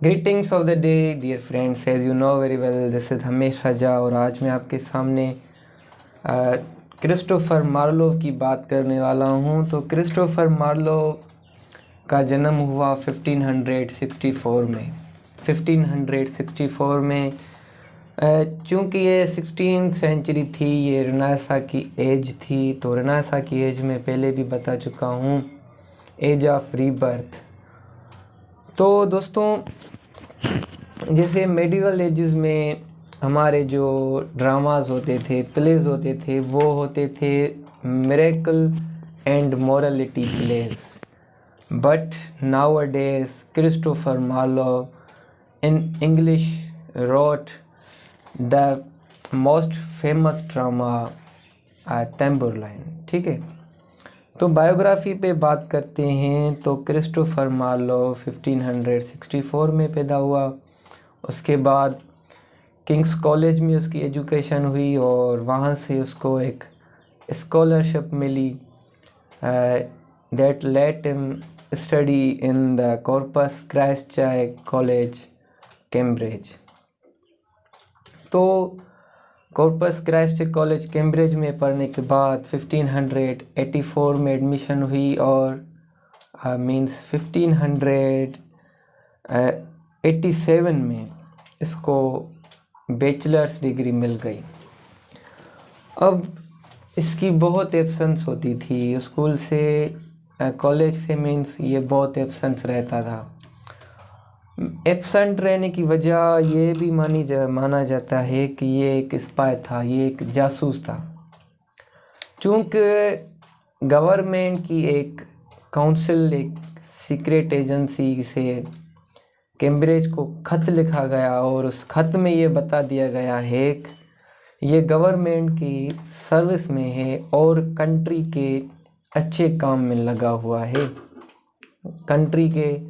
Greetings of the day dear friends, as you know very well, this is Hamesh Raja और आज मैं आपके सामने क्रिस्टोफर मार्लोव की बात करने वाला हूँ। तो क्रिस्टोफर मार्लोव का जन्म हुआ 1564 में। 1564 में चूँकि ये 16th सेंचुरी थी, ये रेनेसां की एज थी। तो रेनेसां की एज में पहले भी बता चुका हूँ, एज ऑफ रीबर्थ। तो दोस्तों, जैसे मेडिवल एजेस में हमारे जो ड्रामाज होते थे, प्लेज होते थे, वो होते थे miracle and morality plays. But nowadays Christopher Marlowe in English wrote the most famous drama Tamburlaine। ठीक है, तो बायोग्राफी पे बात करते हैं। तो क्रिस्टोफर मार्लोव 1564 में पैदा हुआ। उसके बाद किंग्स कॉलेज में उसकी एजुकेशन हुई और वहाँ से उसको एक स्कॉलरशिप मिली that let him study in the Corpus Christ College Cambridge. तो कॉर्पस क्राइस्ट कॉलेज कैम्ब्रिज में पढ़ने के बाद 1584 में एडमिशन हुई और मींस 1587 में इसको बैचलर्स डिग्री मिल गई। अब इसकी बहुत एब्सेंस होती थी स्कूल से, कॉलेज से, मींस ये बहुत एब्सेंस रहता था। एब्सेंट रहने की वजह ये भी माना जाता है कि ये एक स्पाई था, ये एक जासूस था। चूँकि गवर्नमेंट की एक काउंसिल, एक सीक्रेट एजेंसी से कैम्ब्रिज को खत लिखा गया और उस खत में ये बता दिया गया है कि ये गवर्नमेंट की सर्विस में है और कंट्री के अच्छे काम में लगा हुआ है, कंट्री के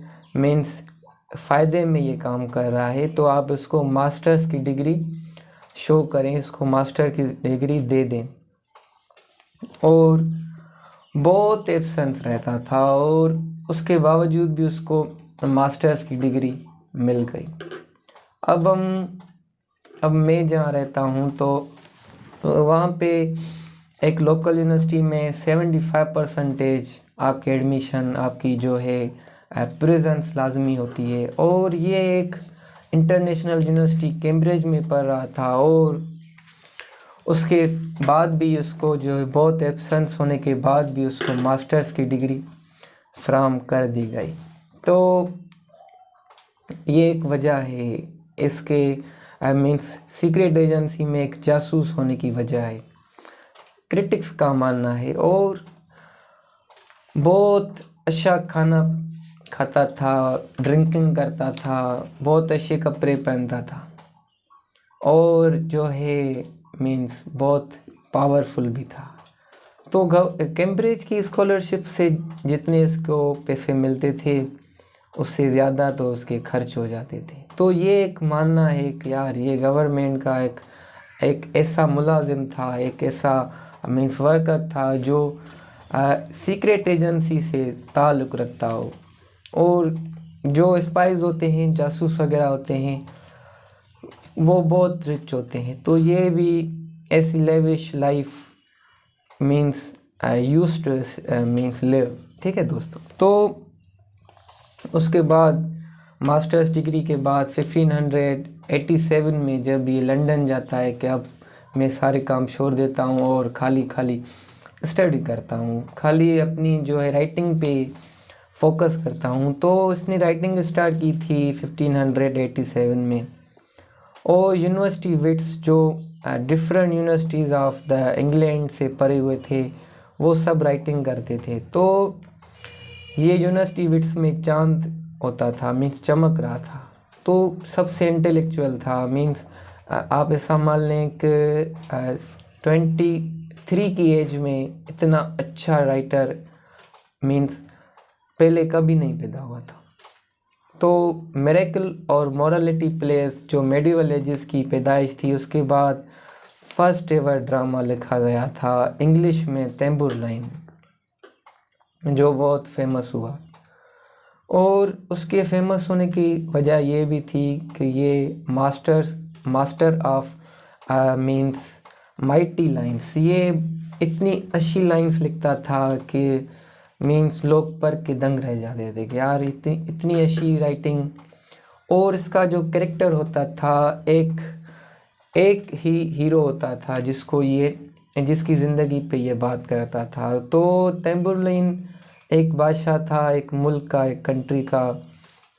मीन्स फ़ायदे में ये काम कर रहा है। तो आप इसको मास्टर्स की डिग्री शो करें, इसको मास्टर की डिग्री दे दें। और बहुत एब्सेंस रहता था और उसके बावजूद भी उसको मास्टर्स की डिग्री मिल गई। अब मैं जहाँ रहता हूँ तो वहाँ पे एक लोकल यूनिवर्सिटी में 75% आपके एडमिशन, आपकी जो है प्रेजेंस लाजमी होती है। और ये एक इंटरनेशनल यूनिवर्सिटी कैम्ब्रिज में पढ़ रहा था और उसके बाद भी उसको जो है बहुत एब्सेंस होने के बाद भी उसको मास्टर्स की डिग्री फ्राहम कर दी गई। तो ये एक वजह है इसके मीन्स सीक्रेट एजेंसी में एक जासूस होने की वजह है, क्रिटिक्स का मानना है। और बहुत अच्छा खाना खाता था, ड्रिंकिंग करता था, बहुत अच्छे कपड़े पहनता था और जो है मीन्स बहुत पावरफुल भी था। तो कैम्ब्रिज की स्कॉलरशिप से जितने इसको पैसे मिलते थे उससे ज़्यादा तो उसके खर्च हो जाते थे। तो ये एक मानना है कि यार ये गवर्नमेंट का एक ऐसा मुलाजिम था, एक ऐसा मीन्स वर्कर था जो सीक्रेट एजेंसी से ताल्लुक़ रखता हो। और जो स्पाइज होते हैं, जासूस वगैरह होते हैं, वो बहुत रिच होते हैं। तो ये भी ऐसी lavish life means used two means live. ठीक है दोस्तों, तो उसके बाद मास्टर्स डिग्री के बाद 1587 में जब ये लंदन जाता है कि अब मैं सारे काम छोड़ देता हूँ और खाली स्टडी करता हूँ, खाली अपनी जो है राइटिंग पे फोकस करता हूँ। तो इसने राइटिंग स्टार्ट की थी 1587 में। और यूनिवर्सिटी विट्स जो different universities of the England से पढ़े हुए थे वो सब राइटिंग करते थे। तो ये यूनिवर्सिटी विट्स में चांद होता था, मीन्स चमक रहा था। तो सबसे इंटेलेक्चुअल था, मीन्स आप ऐसा मान लें कि 23 की एज में इतना अच्छा राइटर मीन्स पहले कभी नहीं पैदा हुआ था। तो मिरेकल और मोरालिटी प्लेस जो मेडिवल एजेस की पैदाइश थी, उसके बाद फर्स्ट एवर ड्रामा लिखा गया था इंग्लिश में, तैम्बुरलाइन, जो बहुत फेमस हुआ। और उसके फेमस होने की वजह ये भी थी कि ये master of means mighty lines, ये इतनी अच्छी लाइंस लिखता था कि मीन्स लोग पढ़ के दंग रह जाते थे कि यार इतनी इतनी अच्छी राइटिंग। और इसका जो कैरेक्टर होता था, एक ही हीरो होता था जिसकी ज़िंदगी पे ये बात करता था। तो तैंबुरलिन एक बादशाह था, एक मुल्क का, एक कंट्री का,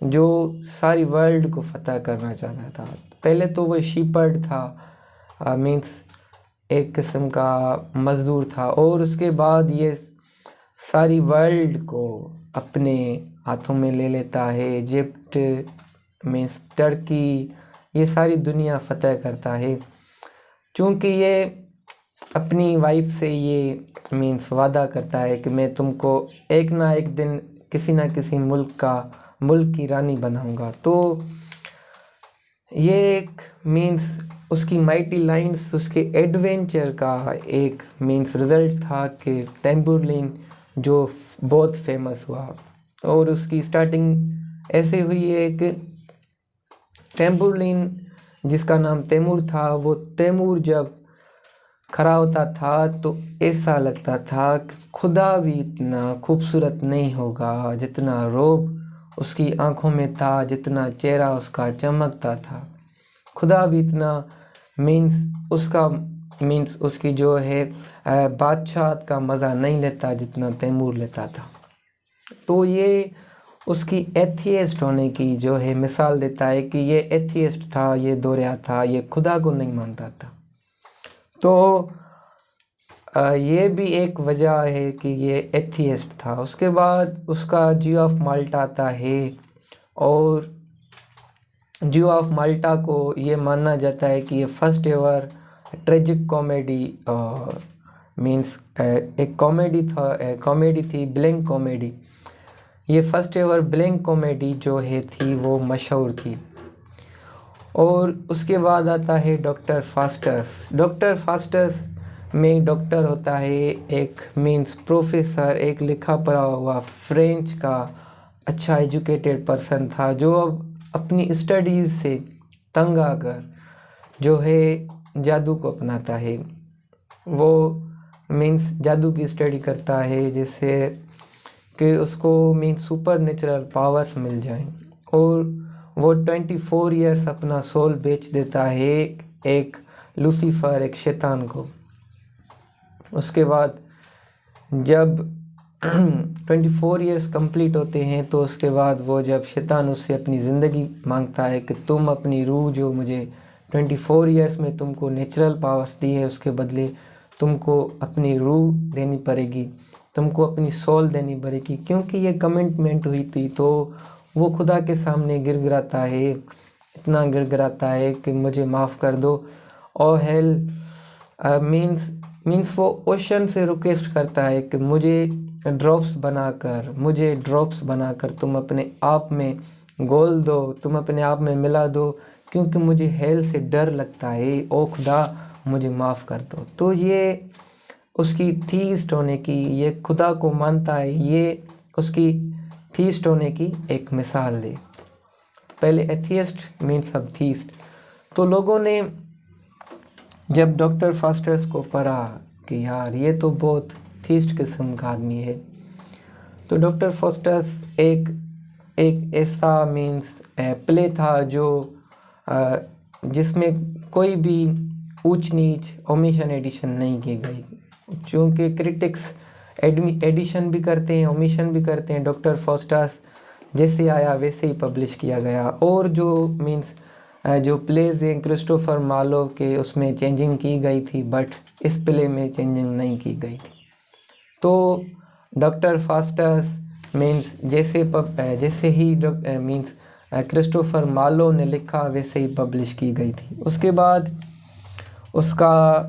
जो सारी वर्ल्ड को फतह करना चाहता था। पहले तो वो शीपर्ड था, मीन्स एक किस्म का मज़दूर था, और उसके बाद ये सारी वर्ल्ड को अपने हाथों में ले लेता है। इजिप्ट मीन्स टर्की, ये सारी दुनिया फतह करता है। चूँकि ये अपनी वाइफ से ये मीन्स वादा करता है कि मैं तुमको एक ना एक दिन किसी ना किसी मुल्क की रानी बनाऊंगा। तो ये एक मीन्स उसकी माइटी लाइंस, उसके एडवेंचर का एक मीन्स रिज़ल्ट था कि तैंबुरलिन जो बहुत फेमस हुआ। और उसकी स्टार्टिंग ऐसे हुई है कि तैंबुरलिन जिसका नाम तैमूर था, वो तैमूर जब खड़ा होता था तो ऐसा लगता था कि खुदा भी इतना खूबसूरत नहीं होगा जितना रोब उसकी आंखों में था, जितना चेहरा उसका चमकता था। खुदा भी इतना मीन्स उसकी जो है बादशाह का मज़ा नहीं लेता जितना तैमूर लेता था। तो ये उसकी एथियस्ट होने की जो है मिसाल देता है कि ये एथियस्ट था, ये दोहरा था, ये खुदा को नहीं मानता था। तो ये भी एक वजह है कि ये एथियस्ट था। उसके बाद उसका जियो ऑफ माल्टा आता है, और जियो ऑफ माल्टा को ये माना जाता है कि ये first ever tragic comedy means एक कॉमेडी थी, ब्लैंक कॉमेडी। ये फर्स्ट एवर ब्लैंक कॉमेडी जो है थी वो मशहूर थी। और उसके बाद आता है डॉक्टर फास्टस। डॉक्टर फास्टस में डॉक्टर होता है एक मीन्स प्रोफेसर, एक लिखा पढ़ा हुआ फ्रेंच का अच्छा एजुकेटेड पर्सन था, जो अब अपनी स्टडीज़ से तंग आकर जो है जादू को अपनाता है। वो मीन्स जादू की स्टडी करता है जिससे कि उसको मीन्स सुपर नेचुरल पावर्स मिल जाएं। और वो 24 ईयर्स अपना सोल बेच देता है एक लूसीफर, एक शैतान को। उसके बाद जब 24 ईयर्स कंप्लीट होते हैं तो उसके बाद वो जब शैतान उससे अपनी ज़िंदगी मांगता है कि तुम अपनी रूह जो मुझे 24 ईयर्स में तुमको नेचुरल पावर्स दी है, उसके बदले तुमको अपनी रूह देनी पड़ेगी, तुमको अपनी सोल देनी पड़ेगी। क्योंकि ये कमिटमेंट हुई थी तो वो खुदा के सामने गिड़गिड़ाता है, इतना गिड़गिड़ाता है कि मुझे माफ़ कर दो। और हेल मीन्स वो ओशन से रिक्वेस्ट करता है कि मुझे ड्रॉप्स बनाकर तुम अपने आप में घोल दो, तुम अपने आप में मिला दो, क्योंकि मुझे हेल से डर लगता है। ओ खुदा मुझे माफ़ कर दो। तो ये उसकी थीस्ट होने की, ये खुदा को मानता है, ये उसकी थीस्ट होने की एक मिसाल है। पहले एथियस्ट मीन्स अब थीस्ट। तो लोगों ने जब डॉक्टर फास्टस को पढ़ा कि यार ये तो बहुत थीस्ट किस्म का आदमी है, तो डॉक्टर फास्टस एक ऐसा मीन्स प्ले था जो जिसमें कोई भी ऊंच नीच ओमिशन एडिशन नहीं की गई। चूँकि क्रिटिक्स एडिशन भी करते हैं, ओमिशन भी करते हैं, डॉक्टर फास्टस जैसे आया वैसे ही पब्लिश किया गया। और जो मीन्स जो प्लेज हैं क्रिस्टोफर मार्लो के, उसमें चेंजिंग की गई थी, बट इस प्ले में चेंजिंग नहीं की गई थी। तो डॉक्टर फास्टस मीन्स जैसे ही मीन्स क्रिस्टोफर मार्लो ने लिखा वैसे ही पब्लिश की गई थी। उसके बाद उसका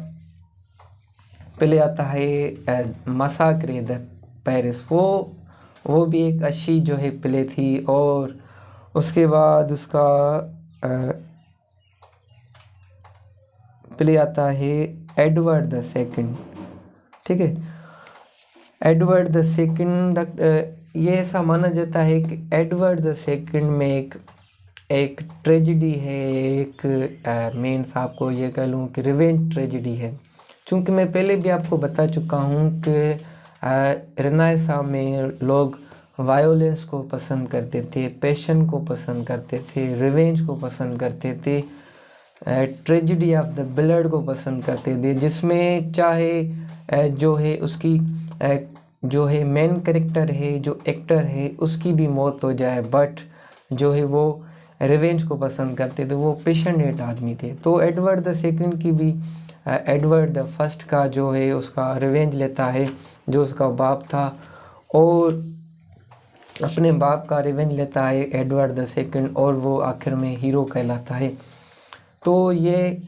पहले आता है मसाक्रे द पेरिस, वो भी एक अच्छी जो है प्ले थी। और उसके बाद उसका प्ले आता है एडवर्ड द सेकंड। ठीक है, एडवर्ड द सेकंड ये ऐसा माना जाता है कि एडवर्ड द सेकंड में एक ट्रेजिडी है, एक मीन्स आपको ये कह लूँ कि रिवेंज ट्रेजिडी है। चूँकि मैं पहले भी आपको बता चुका हूँ कि रेनेसां में लोग वायोलेंस को पसंद करते थे, पैशन को पसंद करते थे, रिवेंज को पसंद करते थे, ट्रेजिडी ऑफ द ब्लड को पसंद करते थे, जिसमें चाहे जो है उसकी जो है मेन कैरेक्टर है, जो एक्टर है, उसकी भी मौत हो जाए, बट जो है वो रिवेंज को पसंद करते थे, वो पैशनेट आदमी थे। तो एडवर्ड द सेकंड की भी एडवर्ड द फर्स्ट का जो है उसका रिवेंज लेता है, जो उसका बाप था, और अपने बाप का रिवेंज लेता है एडवर्ड द सेकंड, और वो आखिर में हीरो कहलाता है। तो ये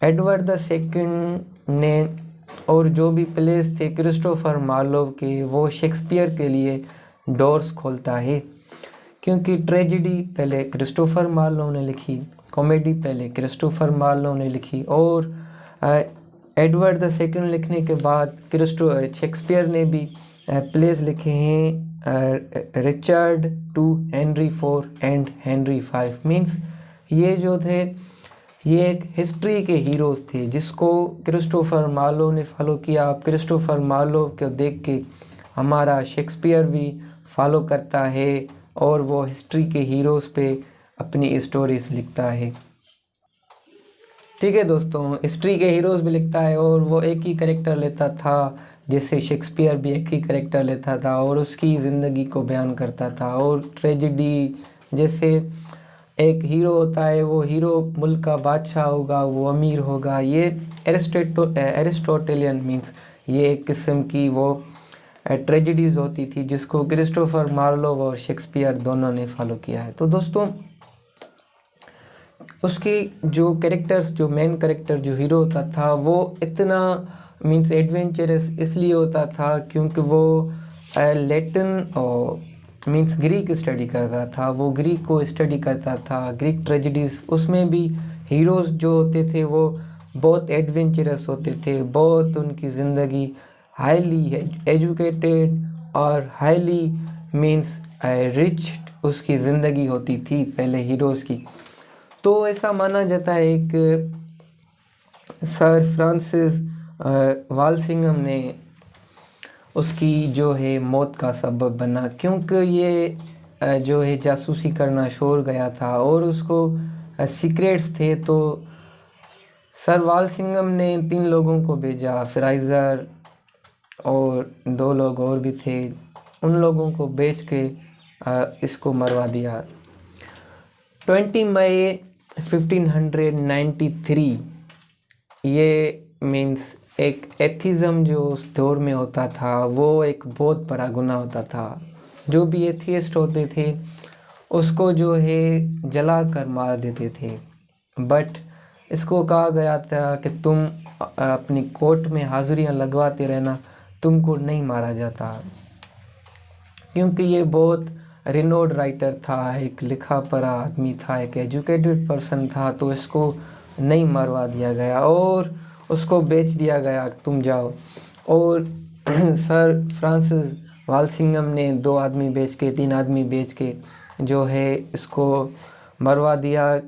एडवर्ड द सेकंड ने और जो भी प्लेस थे क्रिस्टोफर मार्लोव के, वो शेक्सपियर के लिए डोर्स खोलता है, क्योंकि ट्रेजिडी पहले क्रिस्टोफर मार्लोव ने लिखी, कॉमेडी पहले क्रिस्टोफर मार्लोव ने लिखी, और एडवर्ड द सेकंड लिखने के बाद शेक्सपियर ने भी प्लेस लिखे हैं, Richard two Henry IV and Henry V। Means ये जो थे ये एक हिस्ट्री के हीरोज़ थे जिसको क्रिस्टोफर मार्लोव ने फॉलो किया। अब क्रिस्टोफर मार्लोव को देख के हमारा शेक्सपियर भी फॉलो करता है और वो हिस्ट्री के हीरोज़ पे अपनी स्टोरीज लिखता है। ठीक है दोस्तों, हिस्ट्री के हीरोज़ भी लिखता है और वो एक ही कैरेक्टर लेता था, जैसे शेक्सपियर भी एक ही कैरेक्टर लेता था और उसकी ज़िंदगी को बयान करता था। और ट्रेजिडी जैसे एक हीरो होता है, वो हीरो मुल्क का बादशाह होगा, वो अमीर होगा, ये एरिस्टोटेलियन मीन्स ये एक किस्म की वो ट्रेजिडीज़ होती थी जिसको क्रिस्टोफर मार्लोव और शेक्सपियर दोनों ने फॉलो किया है। तो दोस्तों उसकी जो कैरेक्टर्स, जो मेन कैरेक्टर जो हीरो होता था, वो इतना मीन्स एडवेंचरस इसलिए होता था क्योंकि वो लैटिन और मीन्स ग्रीक स्टडी करता था, वो ग्रीक को स्टडी करता था, ग्रीक ट्रेजिडीज़। उसमें भी हीरोज़ जो होते थे वो बहुत एडवेंचरस होते थे, बहुत उनकी ज़िंदगी हाईली एजुकेटेड और हाईली मीन्स रिच उसकी ज़िंदगी होती थी पहले हीरोज़ की। तो ऐसा माना जाता है कि सर फ्रांसिस वालसिंगम ने उसकी जो है मौत का सबब बना, क्योंकि ये जो है जासूसी करना छोड़ गया था और उसको सीक्रेट्स थे। तो सर वालसिंगम ने 3 लोगों को भेजा, फ्राइज़र और 2 लोग और भी थे, उन लोगों को बेच के इसको मरवा दिया। 20 मई 1593 ये मीन्स एक एथिज़म जो उस दौर में होता था वो एक बहुत बड़ा गुनाह होता था। जो भी एथियस्ट होते थे उसको जो है जला कर मार देते थे, बट इसको कहा गया था कि तुम अपनी कोर्ट में हाज़िरियाँ लगवाते रहना, तुमको नहीं मारा जाता, क्योंकि ये बहुत रिनोड राइटर था, एक लिखा पढ़ा आदमी था, एक एजुकेटेड पर्सन था। तो इसको नहीं मरवा दिया गया और उसको बेच दिया गया, तुम जाओ। और सर फ्रांसिस वालसिंगम ने 2 आदमी बेच के, 3 आदमी बेच के जो है इसको मरवा दिया।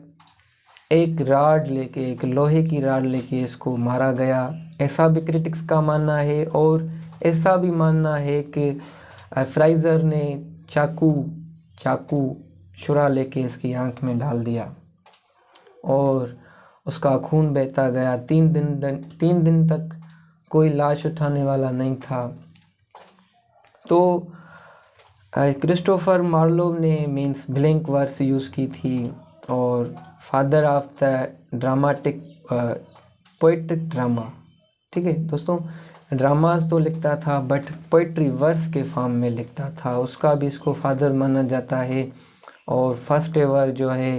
एक राड लेके, एक लोहे की राड लेके इसको मारा गया, ऐसा भी क्रिटिक्स का मानना है। और ऐसा भी मानना है कि फ्राइज़र ने चाकू छुरा लेके इसकी आंख में डाल दिया और उसका खून बहता गया। 3 दिन तक कोई लाश उठाने वाला नहीं था। तो क्रिस्टोफर मार्लोव ने मीन्स ब्लैंक वर्स यूज़ की थी और father of the dramatic poetic drama. ठीक है दोस्तों, ड्रामास तो लिखता था बट पोइट्री वर्स के फॉर्म में लिखता था, उसका भी इसको फादर माना जाता है। और फर्स्ट एवर जो है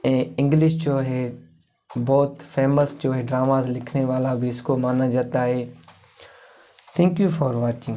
इंग्लिश जो है बहुत फेमस जो है ड्रामास लिखने वाला भी इसको माना जाता है। Thank you for watching.